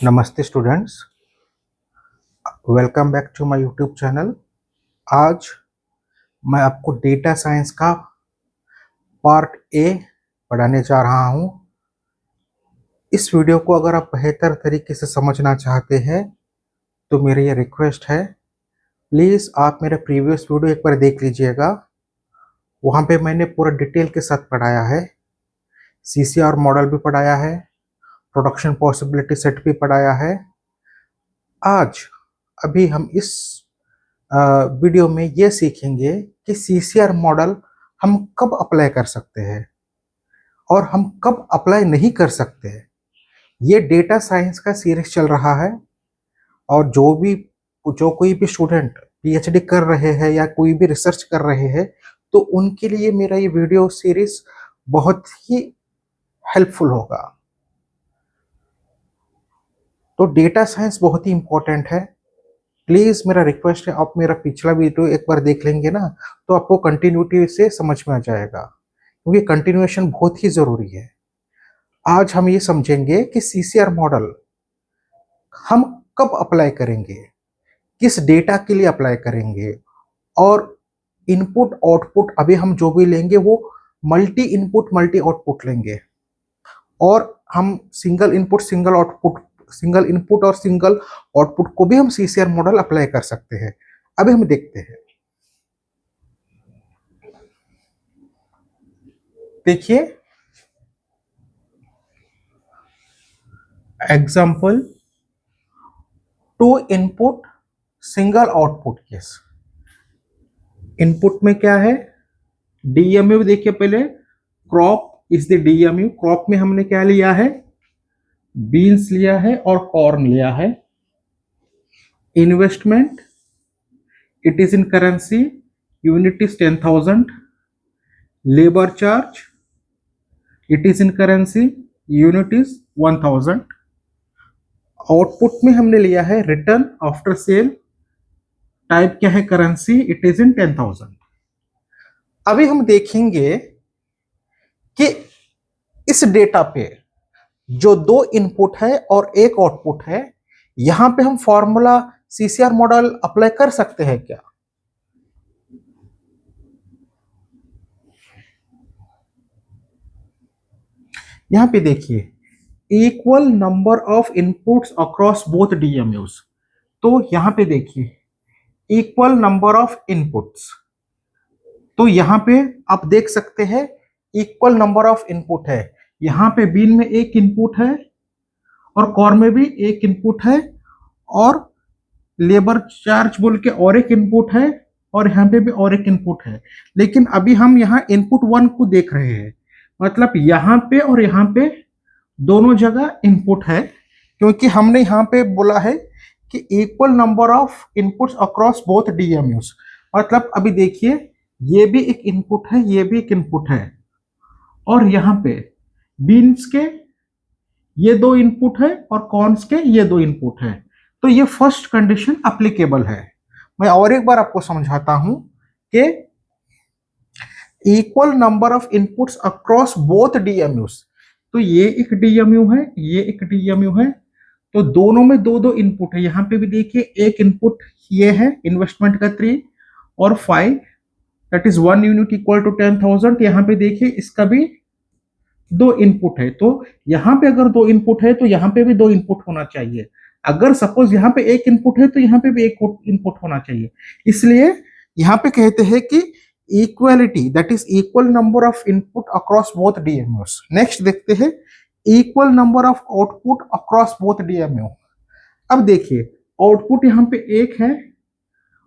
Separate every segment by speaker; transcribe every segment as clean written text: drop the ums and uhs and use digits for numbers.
Speaker 1: नमस्ते students, welcome back to my YouTube channel. आज मैं आपको डेटा साइंस का पार्ट ए पढ़ाने जा रहा हूं। इस वीडियो को अगर आप बेहतर तरीके से समझना चाहते हैं तो मेरी ये रिक्वेस्ट है, प्लीज़ आप मेरा प्रीवियस वीडियो एक बार देख लीजिएगा। वहाँ पे मैंने पूरा डिटेल के साथ पढ़ाया है, सीसीआर मॉडल भी पढ़ाया है, प्रोडक्शन पॉसिबिलिटी सेट भी पढ़ाया है। आज अभी हम इस वीडियो में ये सीखेंगे कि सीसीआर मॉडल हम कब अप्लाई कर सकते हैं और हम कब अप्लाई नहीं कर सकते हैं। ये डेटा साइंस का सीरीज चल रहा है और जो कोई भी स्टूडेंट पीएचडी कर रहे हैं या कोई भी रिसर्च कर रहे हैं तो उनके लिए मेरा ये वीडियो सीरीज बहुत ही हेल्पफुल होगा। तो डेटा साइंस बहुत ही इम्पोर्टेंट है। प्लीज़ मेरा रिक्वेस्ट है, आप मेरा पिछला वीडियो एक बार देख लेंगे ना तो आपको कंटिन्यूटी से समझ में आ जाएगा, क्योंकि कंटिन्यूएशन बहुत ही ज़रूरी है। आज हम ये समझेंगे कि सीसीआर मॉडल हम कब अप्लाई करेंगे, किस डेटा के लिए अप्लाई करेंगे, और इनपुट आउटपुट अभी हम जो भी लेंगे वो मल्टी इनपुट मल्टी आउटपुट लेंगे, और हम सिंगल इनपुट सिंगल इनपुट और सिंगल आउटपुट को भी हम सीसीआर मॉडल अप्लाई कर सकते हैं। अभी हम देखते हैं। देखिए example, 2 input single output case. Input में क्या है, डीएमयू। देखिए पहले crop is the DMU. Crop में हमने क्या लिया है, बीन्स लिया है और कॉर्न लिया है। Investment, it is in currency, unit is 10,000। Labour charge, it is in currency, unit is 1,000। Output में हमने लिया है रिटर्न आफ्टर सेल, टाइप क्या है, करेंसी, इट इज इन 10,000। अभी हम देखेंगे कि इस डेटा पे जो 2 इनपुट है और 1 आउटपुट है, यहां पे हम फॉर्मूला सीसीआर मॉडल अप्लाई कर सकते हैं क्या। यहां पे देखिए, equal number of inputs across both DMUs. तो यहां पे देखिए इक्वल नंबर ऑफ इनपुट्स, तो यहां पे आप देख सकते हैं इक्वल नंबर ऑफ इनपुट है। यहां पे बीन में 1 इनपुट है और कॉर्न में भी 1 इनपुट है, और लेबर चार्ज बोल के और 1 इनपुट है, और यहाँ पे भी और 1 इनपुट है। लेकिन अभी हम यहाँ इनपुट 1 को देख रहे हैं, मतलब यहाँ पे और यहाँ पे दोनों जगह इनपुट है, क्योंकि हमने यहाँ पे बोला है कि equal number of inputs across both DMUs. मतलब अभी देखिए ये भी एक इनपुट है, ये भी एक इनपुट है, और यहाँ पे बीन्स के ये 2 इनपुट है और कॉर्न्स के ये 2 इनपुट है। तो ये फर्स्ट कंडीशन अप्लीकेबल है। मैं और एक बार आपको समझाता हूं कि equal number of inputs across both DMUs. तो ये एक डीएमयू है, ये एक डीएमयू है, तो दोनों में 2-2 इनपुट है। यहाँ पे भी देखिए एक इनपुट ये है इन्वेस्टमेंट का 3 और 5, that is 1 unit equal to 10,000। यहाँ पे देखिए इसका भी 2 इनपुट है, तो यहाँ पे अगर 2 इनपुट है तो यहाँ पे भी 2 इनपुट होना चाहिए। अगर सपोज यहाँ पे 1 इनपुट है तो यहाँ पे भी 1 इनपुट होना चाहिए। इसलिए यहाँ पे कहते हैं कि equality, that is equal number of input across both DMUs. Next देखते हैं equal number of output across both DMU. अब देखिए आउटपुट यहाँ पे 1 है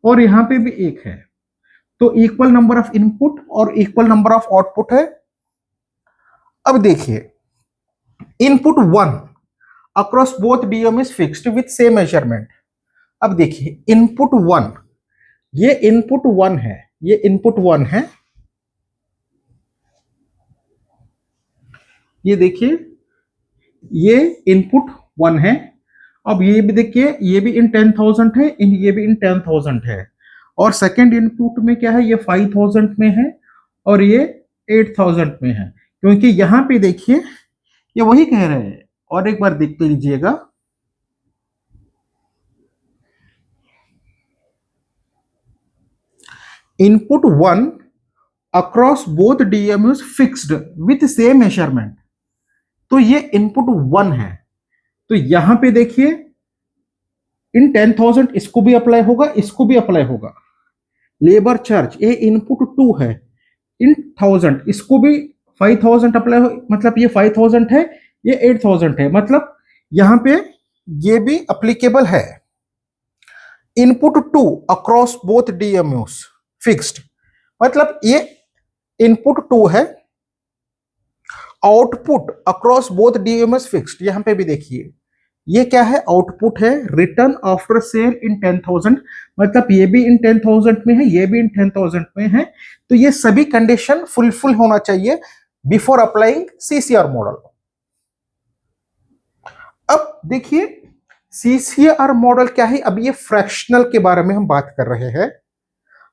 Speaker 1: और यहाँ पे भी 1 है, तो इक्वल नंबर ऑफ इनपुट और इक्वल नंबर ऑफ आउटपुट है। अब देखिए input 1 across both DM is fixed with same measurement. अब देखिए इनपुट 1, ये इनपुट 1 है, ये इनपुट 1 है, ये देखिए ये इनपुट 1 है। अब ये भी देखिए ये भी इन 10,000 है, ये भी इन 10,000 है, और सेकेंड इनपुट में क्या है, ये 5,000 में है और ये 8,000 में है। क्योंकि यहाँ पे देखिए ये वही कह रहे हैं, और एक बार देख लीजिएगा, input 1 across both DMUs fixed with same measurement. तो ये इनपुट 1 है, तो यहां पे देखिए इन 10,000 इसको भी अप्लाई होगा, इसको भी अप्लाई होगा। लेबर चार्ज ये इनपुट 2 है, इन 1000 इसको भी 5000 अप्लाई हो, मतलब ये 5000 है, ये 8000 है, मतलब यहां पे ये भी अप्लीकेबल है। Input 2 across both DMUs fixed, मतलब ये इनपुट 2 है, output across both DMs fixed. यहां पे भी देखिए ये क्या है, आउटपुट है रिटर्न आफ्टर सेल इन 10,000, मतलब ये भी इन 10,000 में है, ये भी इन 10,000 में है। तो ये सभी कंडीशन फुलफिल होना चाहिए बिफोर अप्लाइंग सीसीआर मॉडल। अब देखिए सीसीआर मॉडल क्या है, अब ये फ्रैक्शनल के बारे में हम बात कर रहे हैं।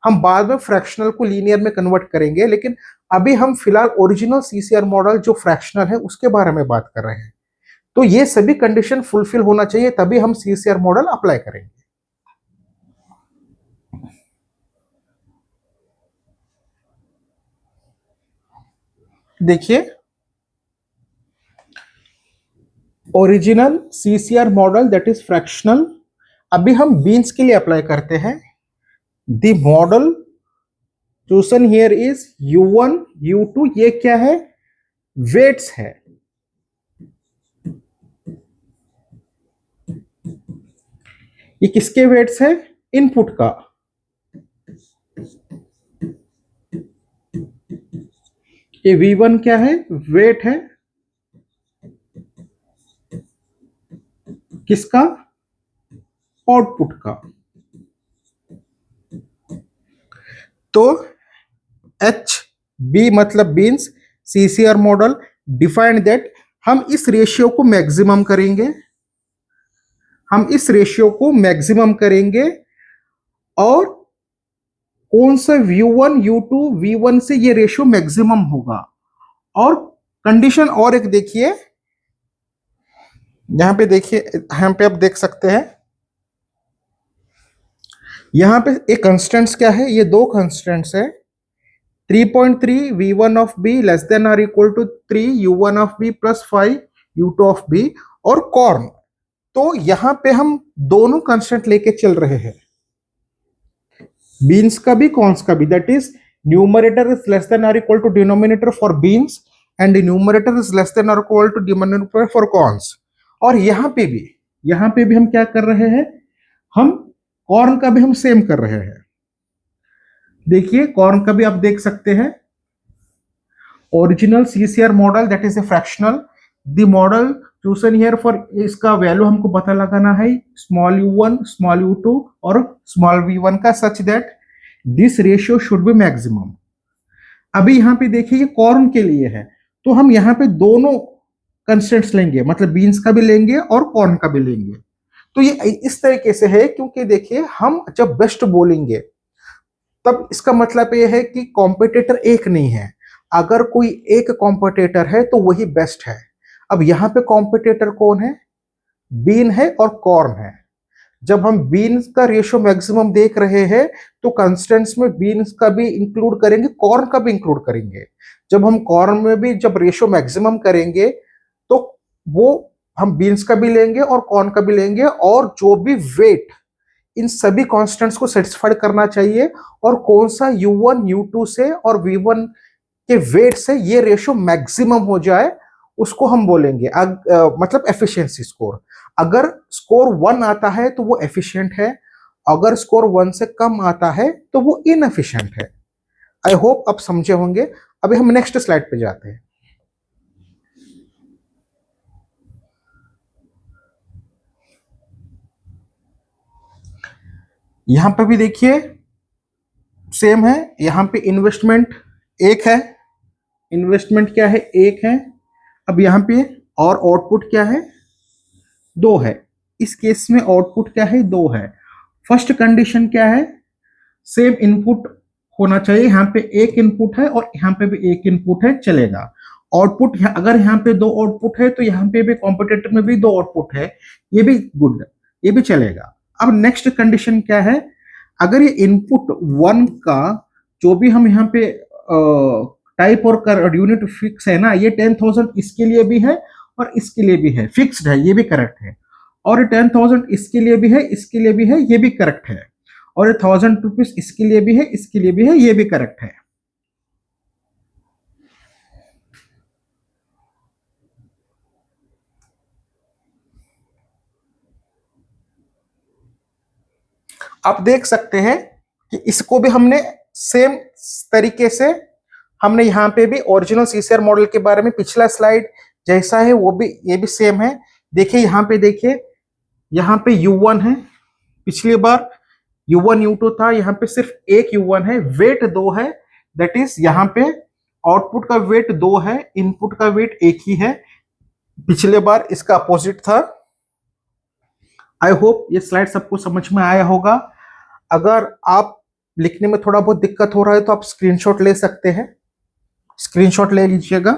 Speaker 1: हम बाद में फ्रैक्शनल को लीनियर में कन्वर्ट करेंगे, लेकिन अभी हम फिलहाल ओरिजिनल सीसीआर मॉडल जो फ्रैक्शनल है उसके बारे में बात कर रहे हैं। तो ये सभी कंडीशन फुलफिल होना चाहिए, तभी हम सीसीआर मॉडल अप्लाई करेंगे। देखिए original CCR model that is fractional, अभी हम बीन्स के लिए अप्लाई करते हैं। The model chosen here is U1 U2, ये क्या है, वेट्स है। ये किसके वेट्स है, इनपुट का। ये V1 क्या है, वेट है किसका, आउटपुट का। तो HB मतलब beans, CCR model defined that हम इस रेशियो को मैक्सिमम करेंगे, हम इस रेशियो को मैक्सिमम करेंगे। और कौन सा U1 U2 V1 से ये रेशियो मैक्सिमम होगा। और कंडीशन और एक देखिए, यहां पे देखिए, यहां पे आप देख सकते हैं, यहां पे एक कंस्टेंट्स क्या है, ये दो कंस्टेंट्स है, 3.3 V1 of B less than और equal to 3 U1 of B plus 5 U2 of B और कॉर्न। तो यहां पे हम दोनों कंस्टेंट लेके चल रहे हैं, बीन्स का भी कॉर्न्स का भी, that is numerator is less than और equal to denominator for beans and numerator is less than और equal to denominator for corns. और यहां पे भी हम क्या कर रहे हैं, हम कॉर्न का भी हम सेम कर रहे हैं। देखिए कॉर्न का भी आप देख सकते हैं, original CCR model that is a fractional, the model chosen here for, इसका वैल्यू हमको पता लगाना है स्मॉल u1 स्मॉल u2 और स्मॉल v1 का, such that this ratio should be maximum. अभी यहां पे देखिए ये कॉर्न के लिए है, तो हम यहां पे दोनों कंस्टेंट्स लेंगे, मतलब बीन्स का भी लेंगे और कॉर्न का भी लेंगे। तो ये इस तरीके से है, क्योंकि देखिए हम जब बेस्ट बोलेंगे तब इसका मतलब ये है कि कॉम्पिटिटर एक नहीं है, अगर कोई एक कॉम्पिटिटर है तो वही बेस्ट है। अब यहां पे कॉम्पिटिटर कौन है, बीन है और कॉर्न है। जब हम बीन्स का रेशियो मैक्सिमम देख रहे हैं तो कंस्टेंट्स में बीन्स का भी इंक्लूड करेंगे, कॉर्न का भी इंक्लूड करेंगे। जब हम कॉर्न में भी जब रेशियो मैक्सिमम करेंगे तो वो हम बीन्स का भी लेंगे और कॉर्न का भी लेंगे, और जो भी वेट इन सभी कांस्टेंट्स को सेटिस्फाइड करना चाहिए, और कौन सा U1 U2 से और V1 के वेट से ये रेशियो मैक्सिमम हो जाए उसको हम बोलेंगे मतलब एफिशिएंसी स्कोर। अगर स्कोर 1 आता है तो वो एफिशिएंट है, अगर स्कोर 1 से कम आता है तो वो इनएफिशिएंट है। आई होप आप समझे होंगे। अभी हम नेक्स्ट स्लाइड पे जाते हैं। यहां पे भी देखिए सेम है, यहां पे इन्वेस्टमेंट एक है, इन्वेस्टमेंट क्या है, एक है। अब यहां पे और आउटपुट क्या है, 2 है। इस केस में आउटपुट क्या है, 2 है। फर्स्ट कंडीशन क्या है, सेम इनपुट होना चाहिए, यहाँ पे एक इनपुट है और यहाँ पे भी एक इनपुट है, चलेगा। आउटपुट अगर यहाँ पे 2 आउटपुट है तो यहाँ पे भी कॉम्पिटिटर में भी 2 आउटपुट है, ये भी गुड, ये भी चलेगा। अब नेक्स्ट कंडीशन क्या है, अगर ये इनपुट 1 का जो भी हम यहाँ पे टाइप और यूनिट फिक्स है ना, ये 10,000 इसके लिए भी है और इसके लिए भी है, फिक्स्ड है, ये भी करेक्ट है। और 10,000 इसके लिए भी है, इसके लिए भी है, ये भी करेक्ट है। और 1,000 रुपीज इसके लिए भी है, इसके लिए भी है, ये भी करेक्ट है। आप देख सकते हैं कि इसको भी हमने सेम तरीके से हमने यहाँ पे भी ओरिजिनल सीसीआर मॉडल के बारे में पिछला स्लाइड जैसा है वो भी ये भी सेम है। देखिए यहाँ पे, देखिए यहाँ पे U1 है, पिछली बार U1 U2 था, यहाँ पे सिर्फ एक U1 है, वेट 2 है, दैट इज यहाँ पे आउटपुट का वेट 2 है, इनपुट का वेट 1 ही है। पिछले बार इसका अपोजिट था। आई होप ये स्लाइड सबको समझ में आया होगा। अगर आप लिखने में थोड़ा बहुत दिक्कत हो रहा है तो आप स्क्रीनशॉट ले सकते हैं, स्क्रीनशॉट ले लीजिएगा।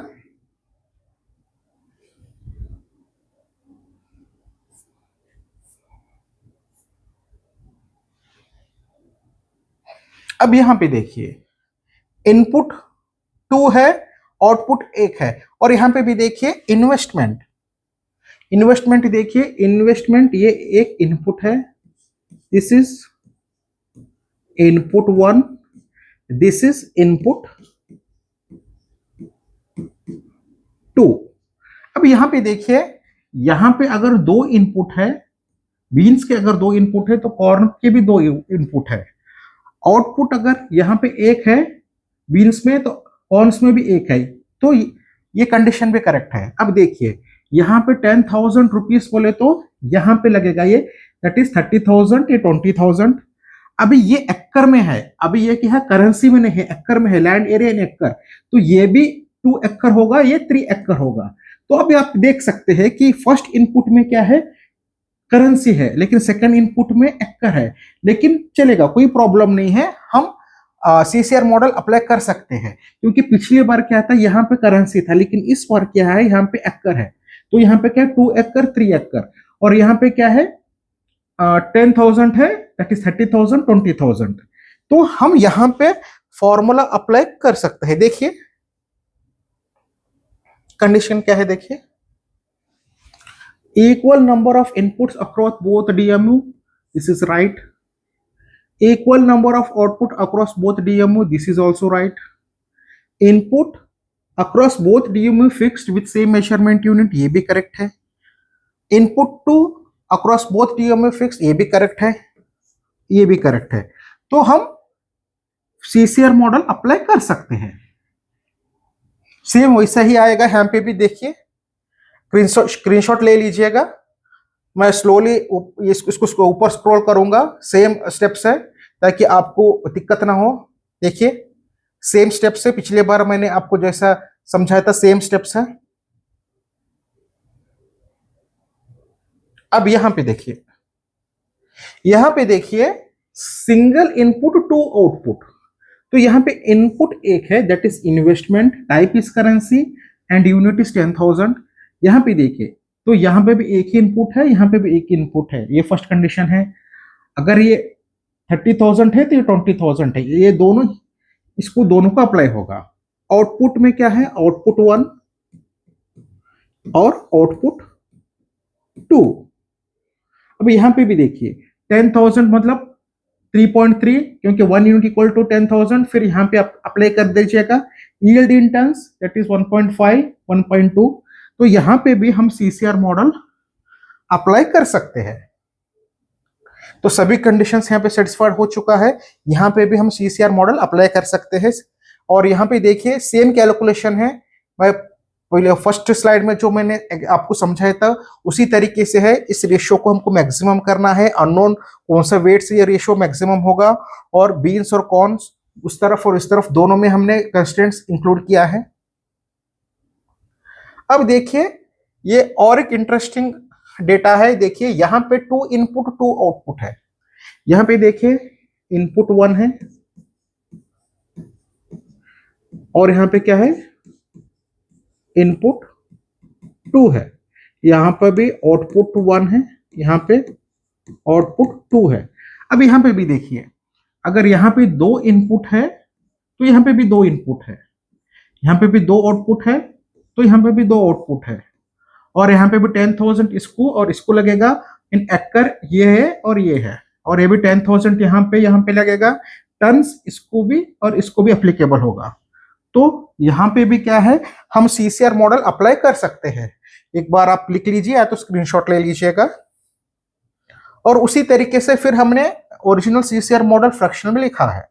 Speaker 1: अब यहां पे देखिए, इनपुट 2 है, आउटपुट 1 है, और यहां पे भी देखिए इन्वेस्टमेंट, इन्वेस्टमेंट देखिए, इन्वेस्टमेंट ये एक इनपुट है, this is input 1, this is input 2। अब यहां पे देखिए, यहां पे अगर 2 इनपुट है, बीन्स के अगर 2 इनपुट है तो कॉर्न के भी 2 इनपुट है। आउटपुट अगर यहाँ पे 1 है बीन्स में तो कॉर्न्स में भी 1 है, तो ये कंडीशन भी करेक्ट है। अब देखिए यहाँ पे 10,000 रुपीज बोले तो यहाँ पे लगेगा ये, दैट इज 30,000 या 20,000। अभी ये एक्कर में है, अभी ये क्या है, करेंसी में नहीं है, एक्कर में है, लैंड एरिया इन एक्कर, तो ये भी 2 एक्कर होगा, ये 3 एक्कर होगा। तो अभी आप देख सकते हैं कि फर्स्ट इनपुट में क्या है, करेंसी है, लेकिन सेकंड इनपुट में एक्कर है, लेकिन चलेगा, कोई प्रॉब्लम नहीं है, हम सीसीआर मॉडल अप्लाई कर सकते हैं। क्योंकि पिछली बार क्या था, यहाँ पे करेंसी था, लेकिन इस बार क्या है, यहाँ पे एक्कर है, तो यहाँ पे क्या है 2 एक्कर 3 एक्कर, और यहाँ पे क्या है 10,000 है, दैट इज 30,000 20,000। तो हम यहाँ पे फॉर्मूला अप्लाई कर सकते हैं। देखिए कंडीशन क्या है, देखिए equal number of inputs across both DMU, this is right. Equal number of output across both DMU, this is also right. Input across both DMU fixed with same measurement unit, ये भी correct है। Input to across both DMU fixed, ये भी correct है, ये भी correct है। तो हम CCR मॉडल अप्लाई कर सकते हैं। सेम वैसा ही आएगा यहाँ पे भी, देखिए स्क्रीनशॉट ले लीजिएगा, मैं स्लोली इसको ऊपर स्क्रॉल करूंगा, सेम स्टेप्स है ताकि आपको दिक्कत ना हो। देखिए सेम स्टेप्स है, पिछले बार मैंने आपको जैसा समझाया था सेम स्टेप्स है। अब यहां पे देखिए, यहां पे देखिए सिंगल इनपुट 2 आउटपुट, तो यहां पे इनपुट 1 है, that is investment, type is currency and unit is 10,000। यहाँ पे देखिए, तो यहाँ पे भी एक ही इनपुट है, यहाँ पे भी एक इनपुट है, ये फर्स्ट कंडीशन है। अगर ये 30,000 है तो ये 20,000 है, ये दोनों, इसको दोनों का अप्लाई होगा। आउटपुट में क्या है, आउटपुट 1 और आउटपुट 2। अब यहाँ पे भी देखिए 10,000 मतलब 3.3, क्योंकि 1 यूनिट इक्वल टू 10,000, फिर यहाँ पे अप्लाई कर दीजिएगा yield in tons, that is 1.5 1.2। तो यहां पे भी हम सीसीआर मॉडल अप्लाई कर सकते हैं। तो सभी कंडीशंस यहां पे सेटिस्फाइड हो चुका है, यहां पे भी हम सीसीआर मॉडल अप्लाई कर सकते हैं। और यहां पे देखिए सेम कैलकुलेशन है, मैं पहले फर्स्ट स्लाइड में जो मैंने आपको समझाया था उसी तरीके से है। इस रेशियो को हमको मैक्सिमम करना है, अननोन कौन सा वेट से ये रेशियो मैक्सिमम होगा, और बीन्स और कॉर्न्स उस तरफ और इस तरफ दोनों में हमने कंस्ट्रेंट्स इंक्लूड किया है। अब देखिए ये और एक इंटरेस्टिंग डेटा है, देखिए यहां पे 2 इनपुट 2 आउटपुट है, यहां पे देखिए इनपुट 1 है और यहां पे क्या है, इनपुट 2 है, यहां पर भी आउटपुट 1 है, यहां पे आउटपुट 2 है। अब यहां पे भी देखिए, अगर यहां पे 2 इनपुट है तो यहाँ पे भी दो इनपुट है, यहाँ पे भी दो आउटपुट है, तो यहाँ पे भी दो आउटपुट है, और यहाँ पे भी 10,000 इसको और इसको लगेगा। इन एक्कर ये है और ये है, और ये भी 10,000 यहाँ पे लगेगा। टन्स इसको भी और इसको भी एप्लीकेबल होगा। तो यहाँ पे भी क्या है, हम सीसीआर मॉडल अप्लाई कर सकते हैं। एक बार आप लिख लीजिए या तो स्क्रीनशॉट ले लीजिएगा। और उसी तरीके से फिर हमने ओरिजिनल सीसीआर मॉडल फ्रैक्शनल में लिखा है।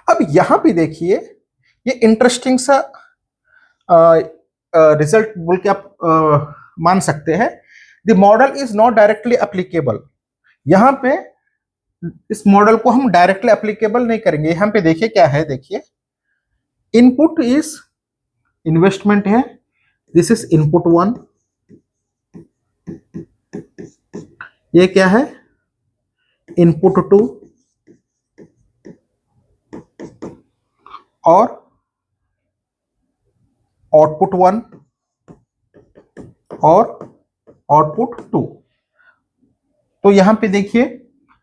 Speaker 1: अब यहां पे देखिए, ये इंटरेस्टिंग सा रिजल्ट बोल के आप मान सकते हैं। The model is not directly applicable. यहां पे इस मॉडल को हम डायरेक्टली एप्लीकेबल नहीं करेंगे। यहां पे देखिए क्या है, देखिए इनपुट इज इन्वेस्टमेंट है, दिस इज इनपुट 1, ये क्या है इनपुट 2, और आउटपुट 1 और आउटपुट 2। तो यहां पे देखिए,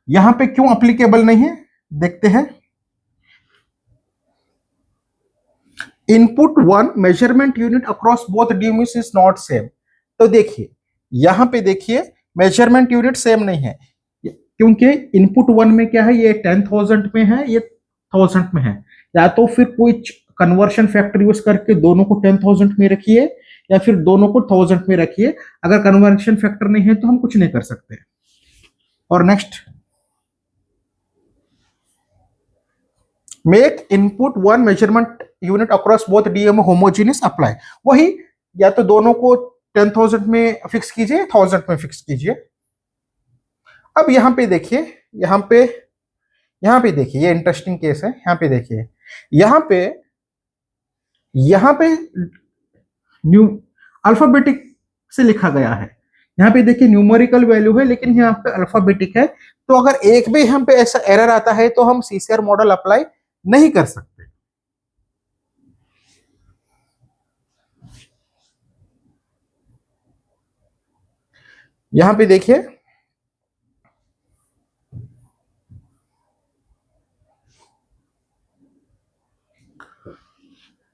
Speaker 1: यहां पे क्यों एप्लीकेबल नहीं है, देखते हैं। Input 1 measurement unit across both DMUs is not same. तो देखिए यहां पे देखिए मेजरमेंट यूनिट सेम नहीं है, क्योंकि इनपुट 1 में क्या है, ये 10,000 में है, ये 1000 में है। या तो फिर कोई कन्वर्शन फैक्टर यूज करके दोनों को 10,000 में रखिए, या फिर दोनों को 1000 में रखिए। अगर कन्वर्शन फैक्टर नहीं है तो हम कुछ नहीं कर सकते। और next, make input 1 measurement unit across both DMO homogeneous apply. वही, या तो दोनों को 10,000 में फिक्स कीजिए, 1000 में फिक्स कीजिए। अब यहां पे देखिए, यहां पे देखिए, ये इंटरेस्टिंग केस है। यहां पे देखिए, यहां पे न्यू अल्फाबेटिक से लिखा गया है। यहाँ पे देखिए न्यूमेरिकल वैल्यू है, लेकिन यहाँ पे अल्फाबेटिक है। तो अगर एक भी यहाँ पे ऐसा एरर आता है तो हम सीसीआर मॉडल अप्लाई नहीं कर सकते। यहां पे देखिए,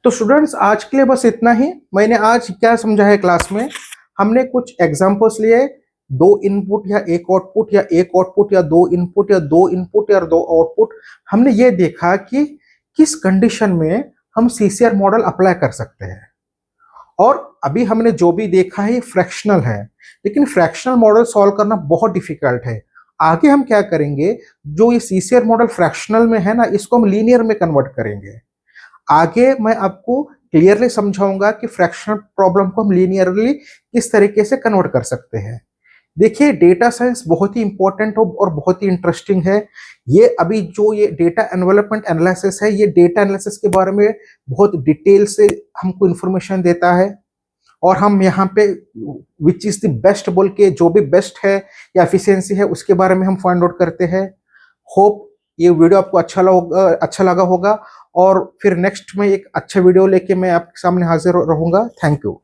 Speaker 1: तो स्टूडेंट्स आज के लिए बस इतना ही। मैंने आज क्या समझा है क्लास में, हमने कुछ एग्जांपल्स लिए, दो इनपुट या एक आउटपुट, या एक आउटपुट या दो इनपुट, या दो इनपुट या दो आउटपुट। हमने ये देखा कि किस कंडीशन में हम सीसीआर मॉडल अप्लाई कर सकते हैं। और अभी हमने जो भी देखा है फ्रैक्शनल है, लेकिन फ्रैक्शनल मॉडल सॉल्व करना बहुत डिफिकल्ट है। आगे हम क्या करेंगे, जो ये सीसीआर मॉडल फ्रैक्शनल में है ना, इसको हम लीनियर में कन्वर्ट करेंगे। आगे मैं आपको क्लियरली समझाऊंगा कि फ्रैक्शनल प्रॉब्लम को हम लीनियरली किस तरीके से कन्वर्ट कर सकते हैं। देखिए डेटा साइंस बहुत ही इंपॉर्टेंट और बहुत ही इंटरेस्टिंग है। ये अभी जो ये डेटा एनवेलपमेंट एनालिसिस है, ये डेटा एनालिसिस के बारे में बहुत डिटेल से हमको इंफॉर्मेशन देता है। और हम यहाँ पे विच इज द बेस्ट बोल के, जो भी बेस्ट है या एफिशिएंसी है उसके बारे में हम फाइंड आउट करते हैं। होप ये वीडियो आपको अच्छा लगा होगा, और फिर नेक्स्ट में एक अच्छा वीडियो लेके मैं आपके सामने हाजिर रहूंगा। Thank you.